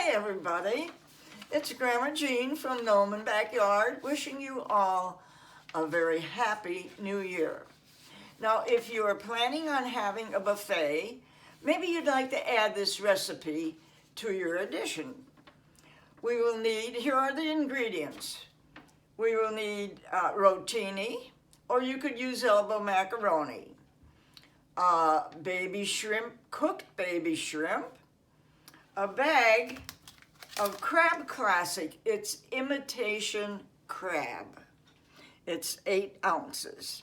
Hi everybody, it's Grandma Jean from Noman Backyard wishing you all a very happy new year. Now if you are planning on having a buffet, maybe you'd like to add this recipe to your addition. We will need, here are the ingredients. We will need rotini, or you could use elbow macaroni, baby shrimp, cooked baby shrimp, a bag of crab classic. It's imitation crab. It's 8 ounces.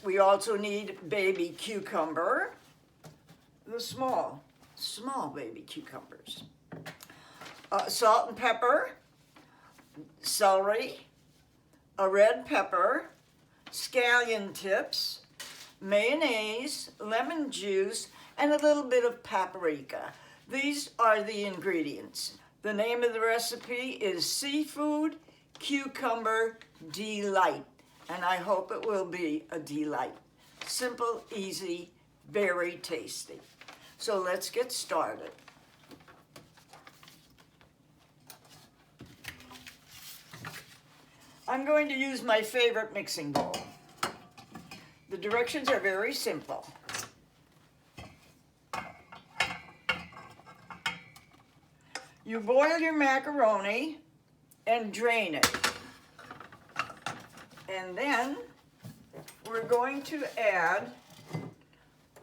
We also need baby cucumber, the small baby cucumbers. Salt and pepper, celery, a red pepper, scallion tips, mayonnaise, lemon juice, and a little bit of paprika. These are the ingredients. The name of the recipe is Seafood Cucumber Delight, and I hope it will be a delight. Simple, easy, very tasty. So let's get started. I'm going to use my favorite mixing bowl. The directions are very simple. You boil your macaroni and drain it. And then we're going to add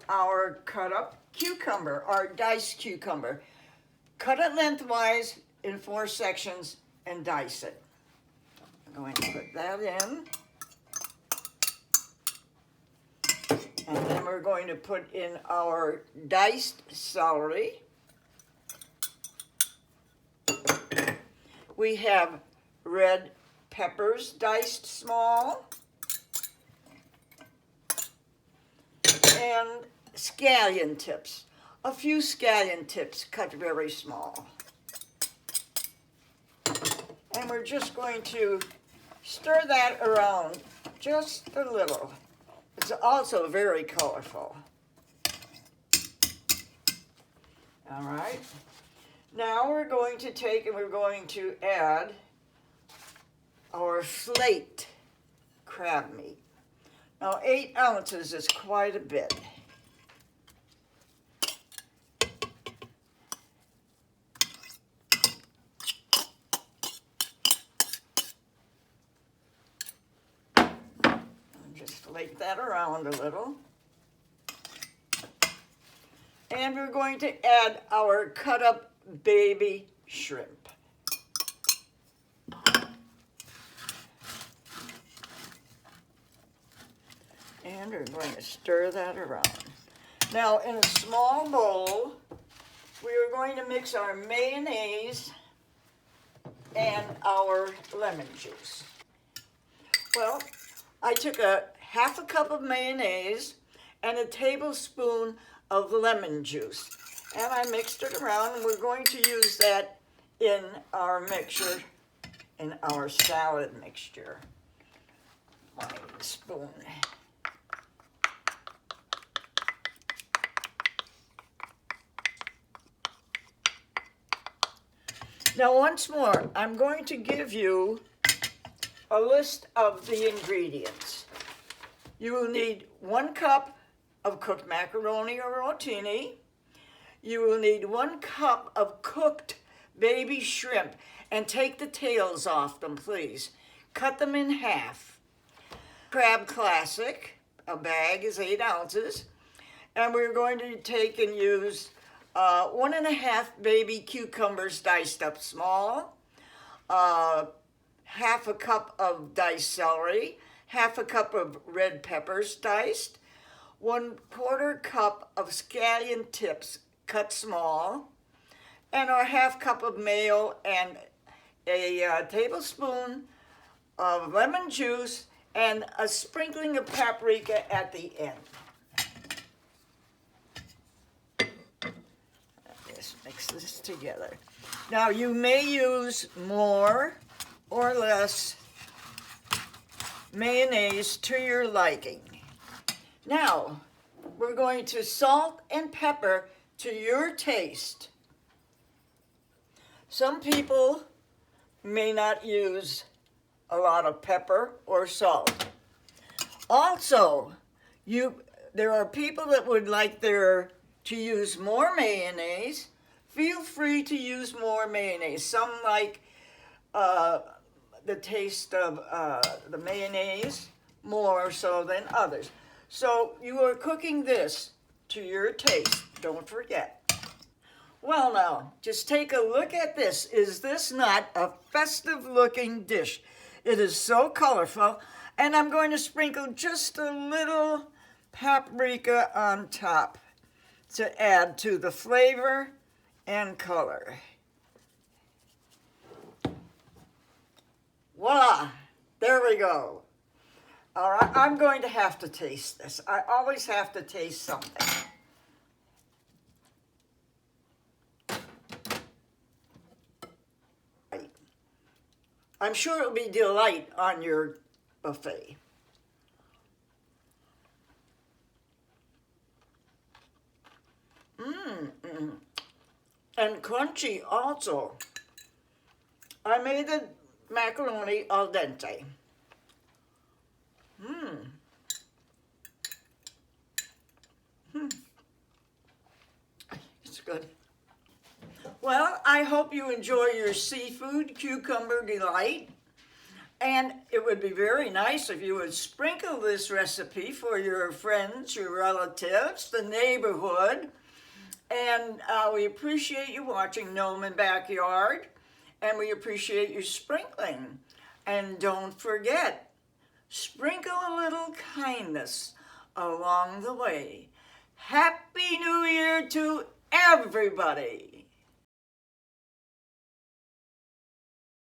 our cut up cucumber, our diced cucumber. Cut it lengthwise in 4 sections and dice it. I'm going to put that in. And then we're going to put in our diced celery. We have red peppers diced small, and scallion tips. A few scallion tips cut very small. And we're just going to stir that around just a little. It's also very colorful. All right. Now we're going to take and we're going to add our flaked crab meat. Now 8 ounces is quite a bit. Just flake that around a little. And we're going to add our cut up baby shrimp. And we're going to stir that around. Now in a small bowl, we are going to mix our mayonnaise and our lemon juice. Well, I took a half a cup of mayonnaise and a tablespoon of lemon juice. And I mixed it around, and we're going to use that in our mixture, in our salad mixture. My spoon. Now once more, I'm going to give you a list of the ingredients. You will need 1 cup of cooked macaroni or rotini. You will need 1 cup of cooked baby shrimp, and take the tails off them, please. Cut them in half. Crab classic, a bag is 8 ounces. And we're going to take and use 1½ baby cucumbers diced up small, half a cup of diced celery, half a cup of red peppers diced, 1/4 cup of scallion tips cut small, and our half cup of mayo and a tablespoon of lemon juice and a sprinkling of paprika at the end. Just mix this together. Now you may use more or less mayonnaise to your liking. Now we're going to salt and pepper to your taste. Some people may not use a lot of pepper or salt. Also, there are people that would like to use more mayonnaise. Feel free to use more mayonnaise. Some like the taste of the mayonnaise more so than others. So you are cooking this to your taste, don't forget. Well now, just take a look at this. Is this not a festive looking dish? It is so colorful, and I'm going to sprinkle just a little paprika on top to add to the flavor and color. Voila, there we go. All right, I'm going to have to taste this. I always have to taste something. I'm sure it'll be delight on your buffet. And crunchy also. I made the macaroni al dente. It's good. Well, I hope you enjoy your seafood cucumber delight. And it would be very nice if you would sprinkle this recipe for your friends, your relatives, the neighborhood. And we appreciate you watching Gnome and Backyard. And we appreciate you sprinkling. And don't forget, sprinkle a little kindness along the way. Happy New Year to everybody.